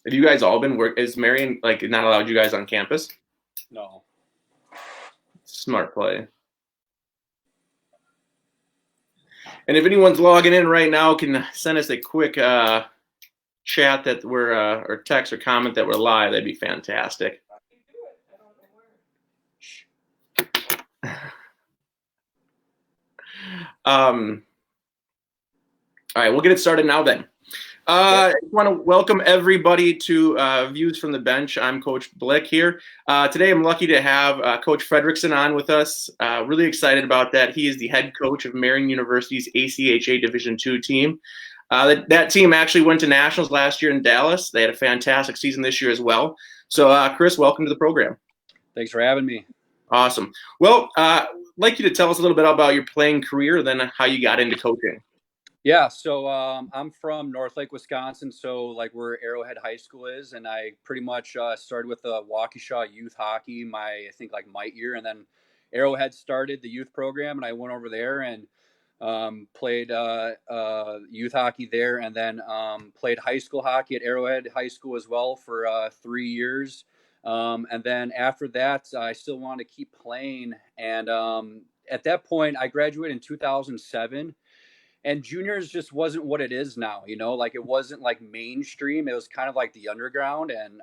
Have you guys all been is Marion like not allowed you guys on campus? No. Smart play. And if anyone's logging in right now, can send us a quick chat that we're or text or comment that we're live. That'd be fantastic. Um, all right, we'll get it started now then. I want to welcome everybody to Views from the Bench. I'm Coach Blick here. Today I'm lucky to have Coach Fredrickson on with us. Really excited about that. He is the head coach of Marion University's ACHA Division II team. That team actually went to nationals last year in Dallas. They had a fantastic season this year as well. So, Chris, welcome to the program. Thanks for having me. Awesome. Well, I'd like you to tell us a little bit about your playing career, then how you got into coaching. Yeah, so I'm from North Lake, Wisconsin, so like where Arrowhead High School is, and I pretty much started with the Waukesha youth hockey I think like my year, and then Arrowhead started the youth program, and I went over there and played youth hockey there, and then played high school hockey at Arrowhead High School as well for 3 years, and then after that, I still wanted to keep playing, and at that point, I graduated in 2007. And juniors just wasn't what it is now, like it wasn't like mainstream. It was kind of like the underground. And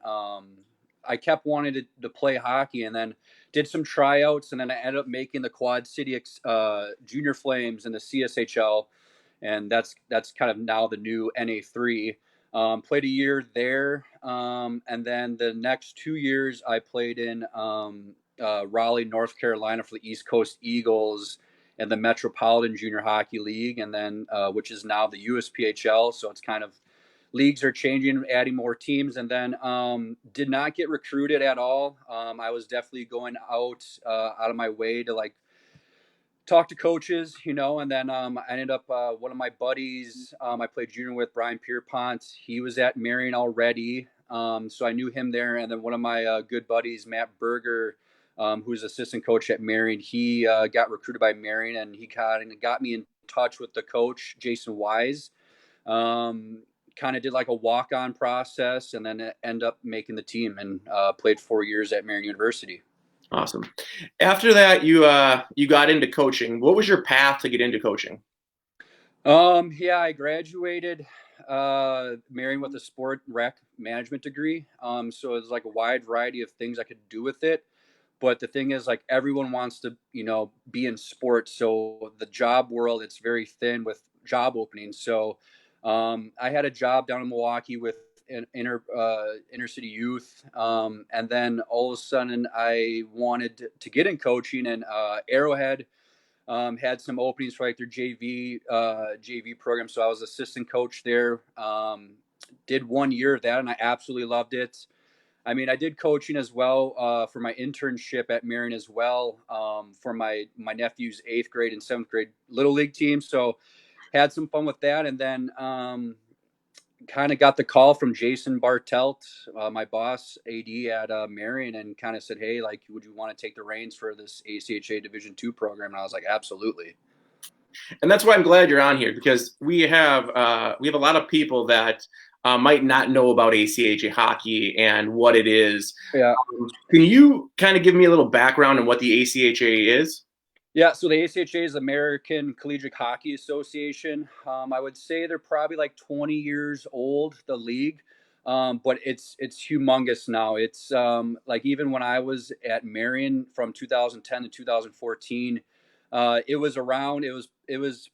I kept wanting to play hockey, and then did some tryouts, and then I ended up making the Quad City Junior Flames and the CSHL. And that's kind of now the new NA3. Played a year there. And then the next 2 years I played in Raleigh, North Carolina for the East Coast Eagles and the Metropolitan Junior Hockey League, and then which is now the USPHL. So it's kind of leagues are changing, adding more teams, and then did not get recruited at all. I was definitely going out of my way to like talk to coaches, and then I ended up one of my buddies I played junior with, Brian Pierpont. He was at Marion already, so I knew him there. And then one of my good buddies, Matt Berger, who's assistant coach at Marion, he got recruited by Marion, and he kind of got me in touch with the coach, Jason Wise. Kind of did like a walk-on process, and then end up making the team, and played 4 years at Marion University. Awesome. After that, you got into coaching. What was your path to get into coaching? Yeah, I graduated Marion with a sport rec management degree. So it's like a wide variety of things I could do with it. But the thing is, like, everyone wants to, be in sports. So the job world, it's very thin with job openings. So I had a job down in Milwaukee with inner city youth, and then all of a sudden I wanted to get in coaching, and Arrowhead had some openings for like their JV program. So I was assistant coach there. Did 1 year of that, and I absolutely loved it. I mean, I did coaching as well for my internship at Marion as well, for my nephew's 8th grade and 7th grade little league team. So had some fun with that, and then kind of got the call from Jason Bartelt, my boss AD at Marion, and kind of said, "Hey, like, would you want to take the reins for this ACHA Division II program?" And I was like, "Absolutely." And that's why I'm glad you're on here, because we have a lot of people that might not know about ACHA hockey and what it is. Yeah. Can you kind of give me a little background on what the ACHA is? Yeah, so the ACHA is American Collegiate Hockey Association. I would say they're probably like 20 years old, the league, but it's humongous now. It's like even when I was at Marion from 2010 to 2014, it was around. It was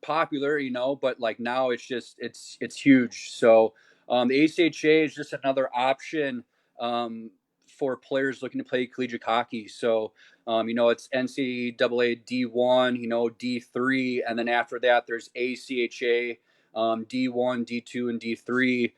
popular, but like now it's just it's huge. So the ACHA is just another option for players looking to play collegiate hockey. So it's NCAA D1, D3, and then after that there's ACHA D1, D2, and D3.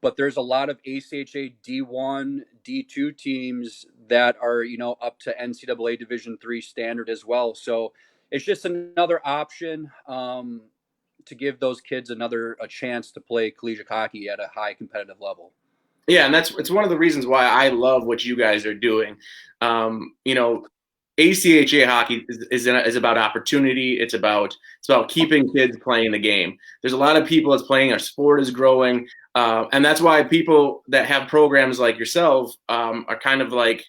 But there's a lot of ACHA D1, D2 teams that are up to NCAA Division III standard as well. So it's just another option to give those kids a chance to play collegiate hockey at a high competitive level. Yeah, and it's one of the reasons why I love what you guys are doing. ACHA hockey is about opportunity. It's about keeping kids playing the game. There's a lot of people that's playing. Our sport is growing, and that's why people that have programs like yourself are kind of like,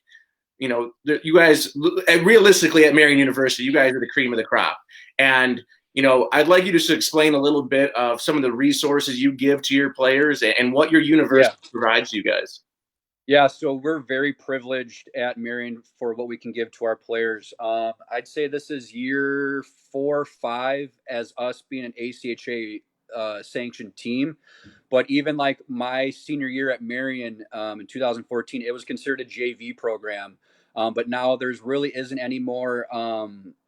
you guys realistically at Marian University, you guys are the cream of the crop. And I'd like you just to explain a little bit of some of the resources you give to your players and what your Yeah. university provides you guys. Yeah, so we're very privileged at Marion for what we can give to our players. I'd say this is year 4 or 5 as us being an ACHA sanctioned team. But even like my senior year at Marion in 2014, it was considered a JV program. But now there's really isn't any more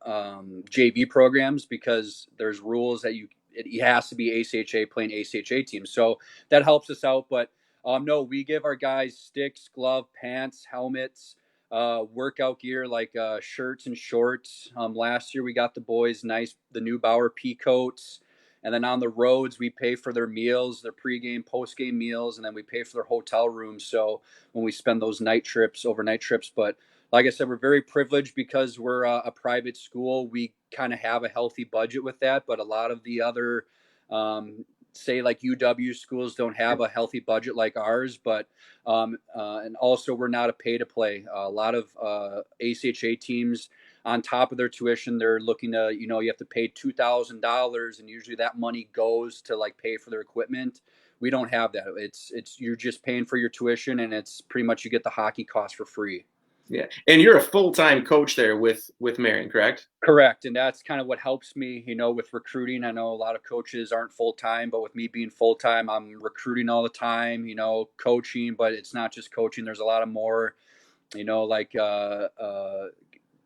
JV programs because there's rules that it has to be ACHA playing ACHA teams. So that helps us out. But no, we give our guys sticks, glove, pants, helmets, workout gear like shirts and shorts. Last year we got the boys the new Bauer pea coats. And then on the roads, we pay for their meals, their pregame, postgame meals, and then we pay for their hotel rooms. So when we spend those overnight trips. But like I said, we're very privileged because we're a private school. We kind of have a healthy budget with that. But a lot of the other, say like UW schools don't have a healthy budget like ours. But and also we're not a pay to play. A lot of ACHA teams on top of their tuition, they're looking to, you have to pay $2,000, and usually that money goes to like pay for their equipment. We don't have that. It's you're just paying for your tuition, and it's pretty much you get the hockey cost for free. Yeah, and you're a full-time coach there with Marion, correct? Correct, and that's kind of what helps me, with recruiting. I know a lot of coaches aren't full time, but with me being full time, I'm recruiting all the time. Coaching, but it's not just coaching. There's a lot of more, like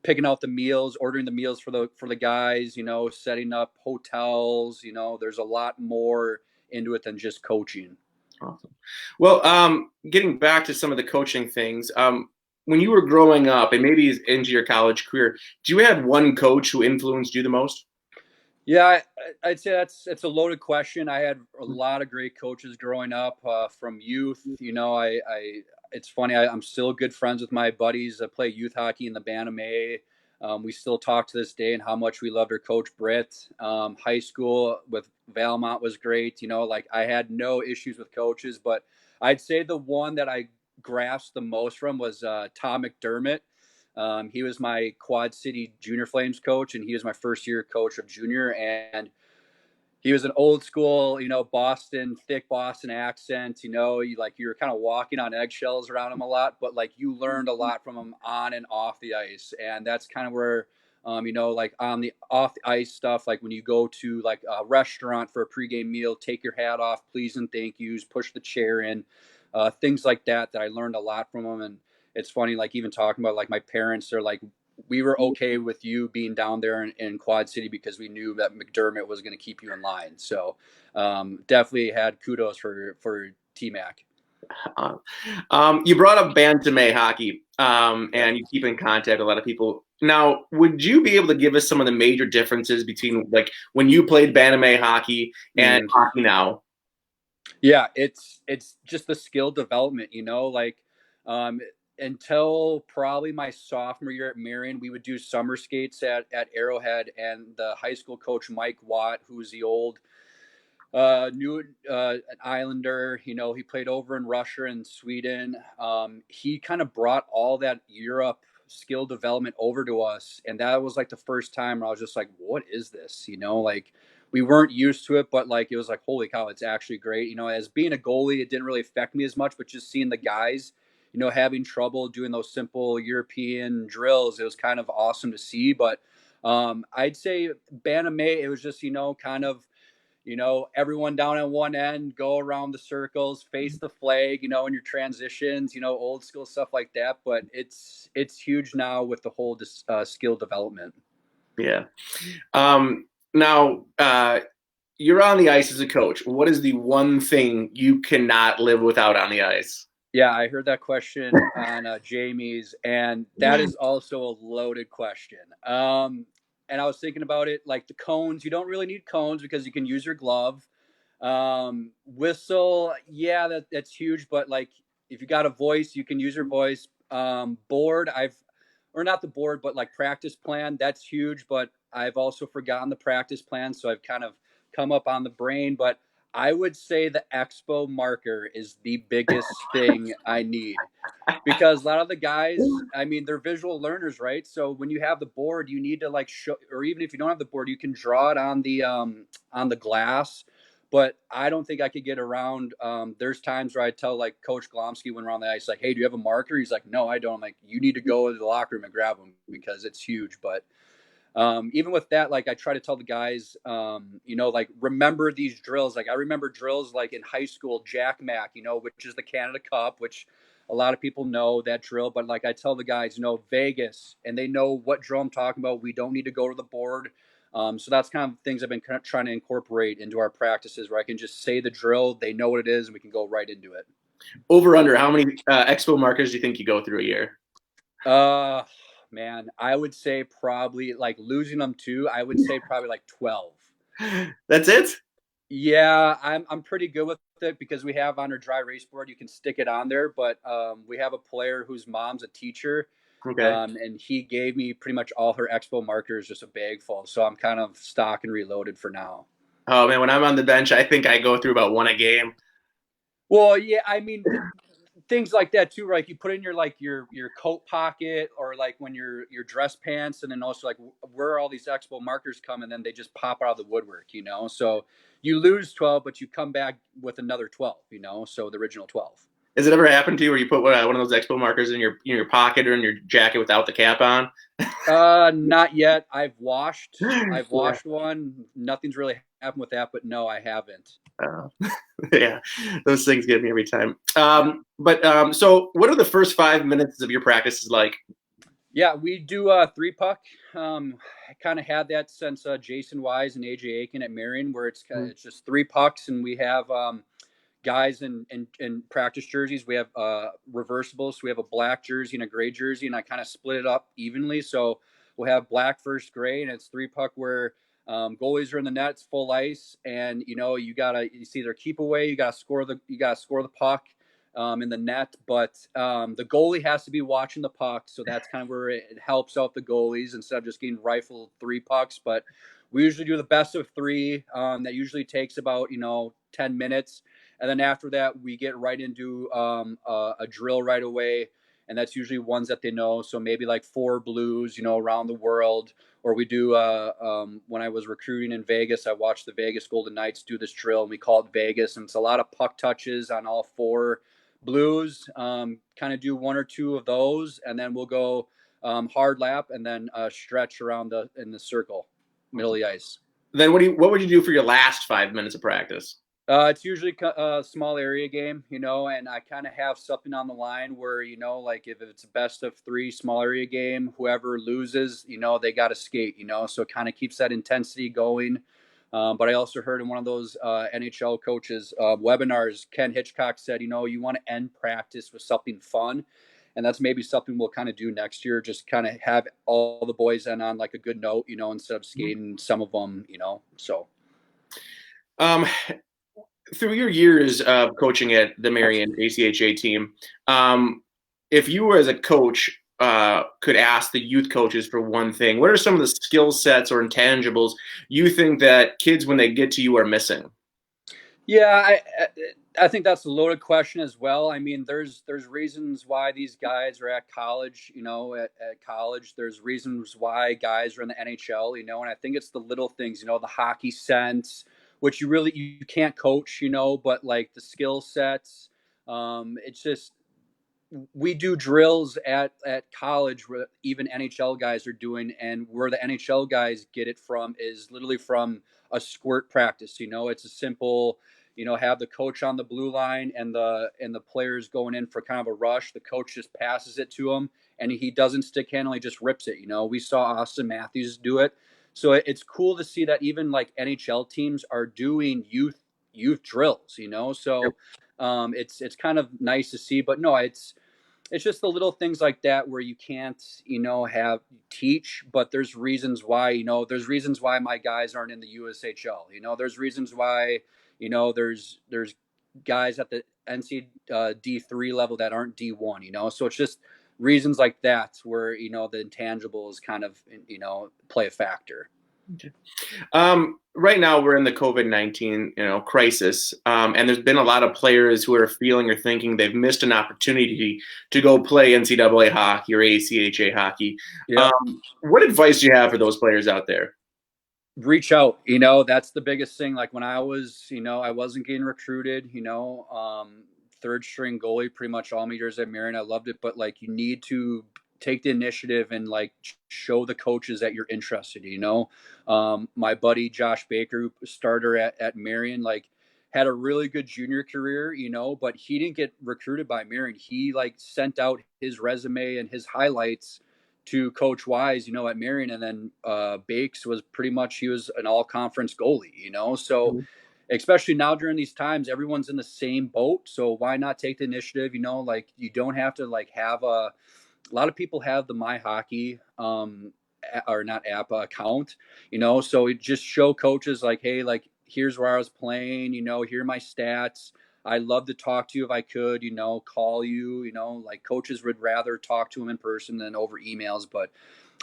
picking out the meals, ordering the meals for the guys, setting up hotels, there's a lot more into it than just coaching. Awesome. Well, getting back to some of the coaching things, when you were growing up and maybe into your college career, do you have one coach who influenced you the most? Yeah, I'd say it's a loaded question. I had a lot of great coaches growing up from youth. It's funny. I'm still good friends with my buddies that play youth hockey in the Bantam A. We still talk to this day and how much we loved our coach Britt. High school with Valmont was great. Like I had no issues with coaches, but I'd say the one that I grasped the most from was Tom McDermott. He was my Quad City Junior Flames coach, and he was my first year coach of junior. And he was an old school, thick Boston accent. You were kind of walking on eggshells around him a lot, but like you learned a lot from him on and off the ice. And that's kind of where, like on the off the ice stuff, like when you go to like a restaurant for a pregame meal, take your hat off, please and thank yous, push the chair in, things like that I learned a lot from him. And it's funny, like even talking about like my parents, they're like, we were okay with you being down there in Quad City because we knew that McDermott was going to keep you in line. So definitely had kudos for T-Mac. You brought up Bantam A hockey, and you keep in contact with a lot of people. Now, would you be able to give us some of the major differences between like when you played Bantam A hockey and hockey now? Yeah, it's just the skill development, like until probably my sophomore year at Marion, we would do summer skates at Arrowhead, and the high school coach Mike Watt, who's the old new an Islander, he played over in Russia and Sweden. He kind of brought all that Europe skill development over to us, and that was like the first time where I was just like, what is this? Like we weren't used to it, but like it was like, holy cow, it's actually great. As being a goalie, it didn't really affect me as much, but just seeing the guys, having trouble doing those simple European drills, it was kind of awesome to see. But I'd say Bantam, it was just, kind of, everyone down at one end, go around the circles, face the flag, in your transitions, old school stuff like that. But it's huge now with the whole skill development. Yeah. Now, you're on the ice as a coach. What is the one thing you cannot live without on the ice? Yeah, I heard that question on Jamie's, and that is also a loaded question. And I was thinking about it, like the cones. You don't really need cones because you can use your glove. Whistle, yeah, that's huge. But like, if you got a voice, you can use your voice. Board, or not the board, but like practice plan. That's huge. But I've also forgotten the practice plan, so I've kind of come up on the brain. But I would say the expo marker is the biggest thing I need because a lot of the guys, I mean, they're visual learners, right? So when you have the board, you need to like show, or even if you don't have the board, you can draw it on the glass. But I don't think I could get around. There's times where I tell like Coach Glomsky when we're on the ice, like, "Hey, do you have a marker?" He's like, "No, I don't." I'm like, "You need to go to the locker room and grab them because it's huge." But even with that, like I try to tell the guys, like remember these drills. Like I remember drills like in high school, Jack Mac, which is the Canada Cup, which a lot of people know that drill. But like I tell the guys, Vegas, and they know what drill I'm talking about. We don't need to go to the board. So that's kind of things I've been trying to incorporate into our practices where I can just say the drill, they know what it is, and we can go right into it. Over under, how many expo markers do you think you go through a year? Uh, Man, I would say probably like losing them too. I would say probably like 12. That's it? Yeah, I'm pretty good with it because we have on our dry erase board you can stick it on there. But we have a player whose mom's a teacher, Okay. and he gave me pretty much all her expo markers, just a bag full. So I'm kind of stock and reloaded for now. Oh man, when I'm on the bench, I think I go through about one a game. Well, yeah, I mean things like that too, right? You put in your like your coat pocket or like when your dress pants, and then also like where all these expo markers come, and then they just pop out of the woodwork. So you lose 12, but you come back with another 12. So the original 12. Has it ever happened to you where you put one of those expo markers in your pocket or in your jacket without the cap on? Not yet. I've Yeah. washed one. Nothing's really happened with that, but no, I haven't. Uh, yeah, those things get me every time. Yeah. So what are the first 5 minutes of your practices like? Yeah, we do three puck. I kind of had that since Jason Wise and AJ Aiken at Marion, where it's just three pucks, and we have guys in practice jerseys. We have reversibles. So we have a black jersey and a gray jersey, and I kind of split it up evenly. So we'll have black first, gray, and it's three puck where goalies are in the net, it's full ice, and it's either keep away, you gotta score the puck in the net, but the goalie has to be watching the puck, so that's kind of where it helps out the goalies instead of just getting rifled three pucks. But we usually do the best of three. That usually takes about 10 minutes, and then after that we get right into a drill right away, and that's usually ones that they know. So maybe like four blues, around the world. Or we do when I was recruiting in Vegas, I watched the Vegas Golden Knights do this drill, and we call it Vegas, and it's a lot of puck touches on all four blues. Kind of do one or two of those, and then we'll go hard lap, and then stretch around in the circle, middle of the ice. Then what would you do for your last 5 minutes of practice? It's usually a small area game, and I kind of have something on the line where, like if it's a best of three small area game, whoever loses, they got to skate, so it kind of keeps that intensity going. But I also heard in one of those NHL coaches webinars, Ken Hitchcock said, you want to end practice with something fun. And that's maybe something we'll kind of do next year, just kind of have all the boys end on like a good note, instead of skating some of them, so. Um, Through your years of coaching at the Marion ACHA team, if you were as a coach could ask the youth coaches for one thing, what are some of the skill sets or intangibles you think that kids, when they get to you, are missing? Yeah, I think that's a loaded question as well. I mean, there's reasons why these guys are at college. At college, there's reasons why guys are in the NHL. And I think it's the little things. The hockey sense, which you can't coach. But like the skill sets, it's just we do drills at college where even NHL guys are doing, and where the NHL guys get it from is literally from a squirt practice. It's a simple, have the coach on the blue line and the players going in for kind of a rush. The coach just passes it to him, and he doesn't stick handle, he just rips it. We saw Austin Matthews do it. So it's cool to see that even like NHL teams are doing youth drills. So it's kind of nice to see. But no, it's just the little things like that where you can't, have teach, but there's reasons why, there's reasons why my guys aren't in the USHL. There's reasons why, there's guys at the NC D3 level that aren't D1. So it's just reasons like that where the intangibles kind of play a factor. Okay. Right now we're in the COVID-19, crisis, and there's been a lot of players who are feeling or thinking they've missed an opportunity to go play NCAA hockey or ACHA hockey. Yep. What advice do you have for those players out there? Reach out. That's the biggest thing. Like when I was, I wasn't getting recruited. Third string goalie pretty much all my years at Marion. I loved it, but like you need to take the initiative and like show the coaches that you're interested. My buddy Josh Baker, starter at Marion, like had a really good junior career, but he didn't get recruited by Marion. He like sent out his resume and his highlights to Coach Wise, at Marion, and then Bakes was pretty much, he was an all-conference goalie, so especially now during these times, everyone's in the same boat. So why not take the initiative? Like you don't have to like have a lot of people have the My Hockey or not app account, so it just show coaches like, hey, like here's where I was playing, here are my stats. I'd love to talk to you if I could, call you, like coaches would rather talk to them in person than over emails. But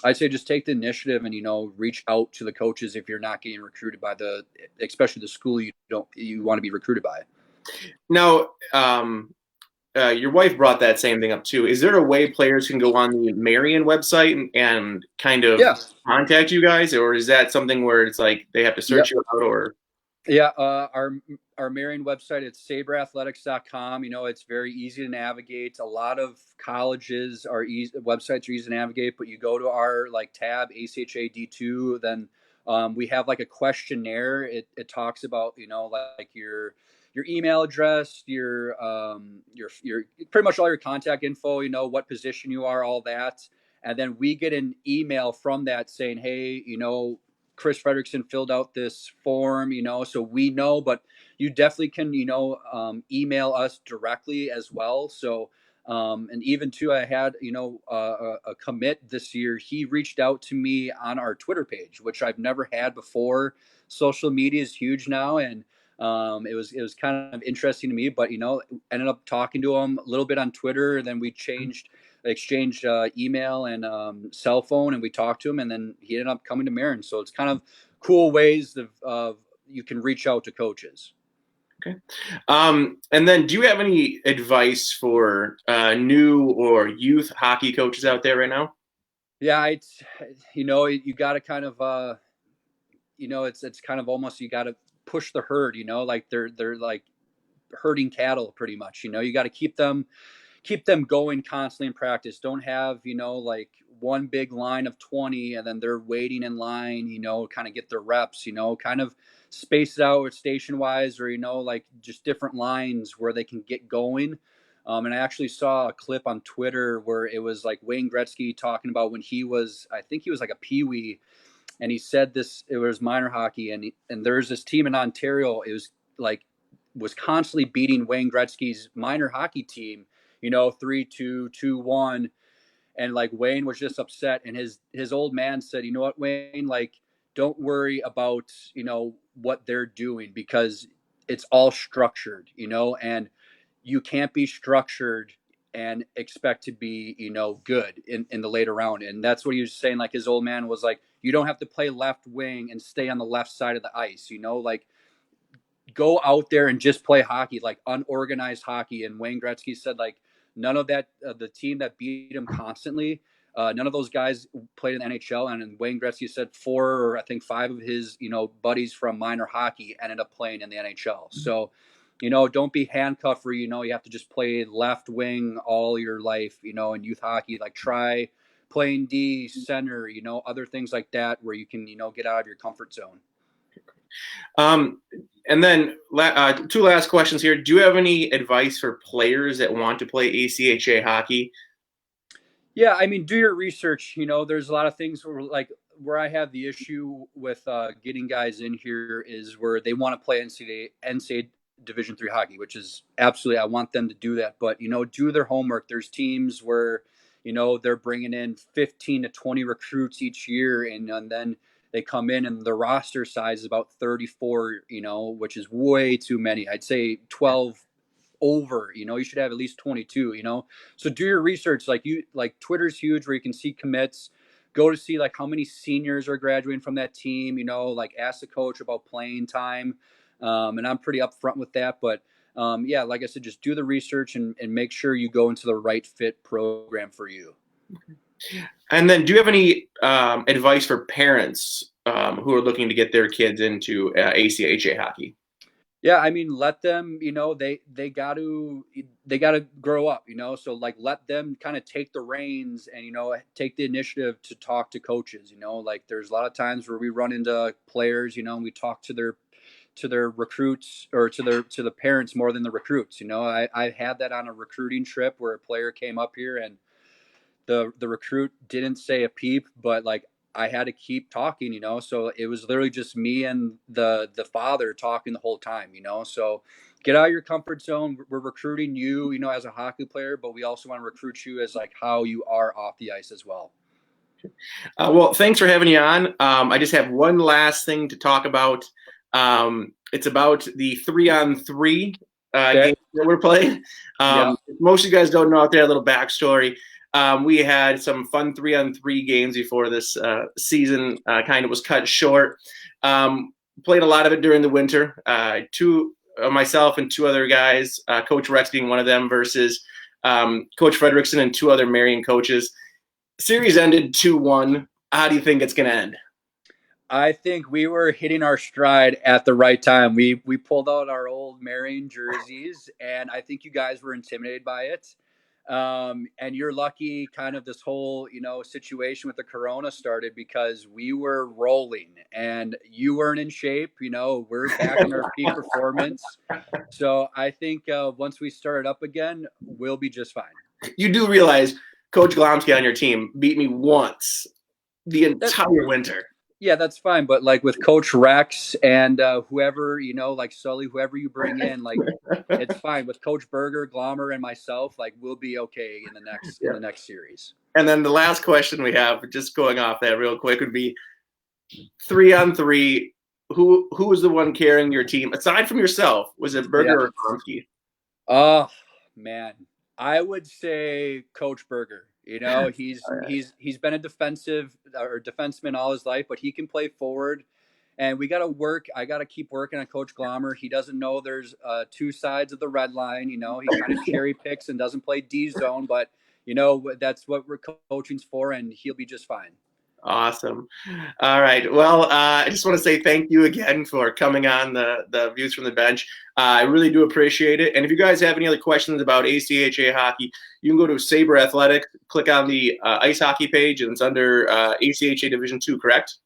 I'd say just take the initiative and, reach out to the coaches if you're not getting recruited by especially the school you want to be recruited by. Now, your wife brought that same thing up too. Is there a way players can go on the Marion website and kind of contact you guys, or is that something where it's like they have to search you out? Or yeah, our Marion website, it's saberathletics.com. It's very easy to navigate. A lot of colleges websites are easy to navigate, but you go to our like tab ACHA D2, then we have like a questionnaire. It talks about like your email address, your pretty much all your contact info, what position you are, all that. And then we get an email from that saying, hey, Chris Fredrickson filled out this form, so we know, but you definitely can, email us directly as well. So, and even too, I had, a commit this year. He reached out to me on our Twitter page, which I've never had before. Social media is huge now. And, it was kind of interesting to me, but, ended up talking to him a little bit on Twitter. And then we exchanged email and cell phone, and we talked to him, and then he ended up coming to Marion. So it's kind of cool ways of you can reach out to coaches. Okay. And then do you have any advice for new or youth hockey coaches out there right now? Yeah, you got to kind of it's kind of almost, you got to push the herd, like they're like herding cattle pretty much. You got to keep them going constantly in practice. Don't have, like one big line of 20 and then they're waiting in line, kind of get their reps, kind of space it out station wise, or, like just different lines where they can get going. And I actually saw a clip on Twitter where it was like Wayne Gretzky talking about when I think he was like a peewee, and he said it was minor hockey, and there's this team in Ontario. It was like was constantly beating Wayne Gretzky's minor hockey team, 3-2, 2-1, and like Wayne was just upset, and his old man said, you know what, Wayne, like don't worry about what they're doing, because it's all structured, and you can't be structured and expect to be, good in the later round. And that's what he was saying. Like his old man was like, you don't have to play left wing and stay on the left side of the ice, like go out there and just play hockey, like unorganized hockey. And Wayne Gretzky said, like, none of that, the team that beat him constantly, none of those guys played in the NHL. And Wayne Gretzky said 4 or I think 5 of his, buddies from minor hockey ended up playing in the NHL. So, don't be handcuffed where, you have to just play left wing all your life, in youth hockey. Like try playing D, center, other things like that where you can, get out of your comfort zone. And then 2 last questions here. Do you have any advice for players that want to play ACHA hockey? Yeah, I mean, do your research. There's a lot of things where I have the issue with getting guys in here is where they want to play NCAA Division III hockey, which is absolutely, I want them to do that. But, do their homework. There's teams where, they're bringing in 15 to 20 recruits each year, and then they come in and the roster size is about 34, which is way too many. I'd say 12 over. You should have at least 22. So do your research. Like Twitter's huge, where you can see commits. Go to see like how many seniors are graduating from that team. Like ask the coach about playing time, and I'm pretty upfront with that. But yeah, like I said, just do the research and make sure you go into the right fit program for you. And then, do you have any advice for parents who are looking to get their kids into ACHA hockey? Yeah, I mean, let them. They got to grow up. So like let them kind of take the reins and take the initiative to talk to coaches. Like there's a lot of times where we run into players. And we talk to their recruits or to the parents more than the recruits. I had that on a recruiting trip where a player came up here and the recruit didn't say a peep, but like I had to keep talking, so it was literally just me and the father talking the whole time, so get out of your comfort zone. We're recruiting you, as a hockey player, but we also want to recruit you as like how you are off the ice as well. Well, thanks for having you on. I just have one last thing to talk about. It's about the 3-on-3 game that we're playing. Most of you guys don't know out there, a little backstory. We had some fun 3-on-3 games before this season kind of was cut short. Played a lot of it during the winter. Myself and two other guys, Coach Rex being one of them, versus Coach Fredrickson and two other Marion coaches. Series ended 2-1. How do you think it's going to end? I think we were hitting our stride at the right time. We pulled out our old Marion jerseys, and I think you guys were intimidated by it. And you're lucky kind of this whole, situation with the Corona started because we were rolling and you weren't in shape. We're back in our peak performance. So I think once we start up again, we'll be just fine. You do realize Coach Glomsky on your team beat me once the entire winter. Yeah, that's fine. But like with Coach Rex and whoever, like Sully, whoever you bring in, like it's fine. With Coach Berger, Glommer, and myself, like we'll be okay in the next series. And then the last question we have, just going off that real quick, would be 3-on-3. Who was the one carrying your team aside from yourself? Was it Berger or Glomsky? Oh man, I would say Coach Berger. He's been a defenseman all his life, but he can play forward. And we got to work. I got to keep working on Coach Glommer. He doesn't know there's two sides of the red line. He kind of cherry picks and doesn't play D zone, but that's what we're coaching's for, and he'll be just fine. Awesome. All right. Well, I just want to say thank you again for coming on the Views from the Bench. I really do appreciate it. And if you guys have any other questions about ACHA hockey, you can go to Sabre Athletics, click on the ice hockey page, and it's under ACHA Division II, correct?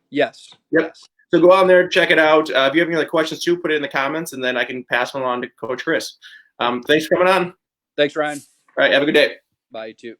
Yes. Yep. Yes. So go on there, check it out. If you have any other questions too, put it in the comments, and then I can pass them along to Coach Chris. Thanks for coming on. Thanks, Ryan. All right. Have a good day. Bye, you too.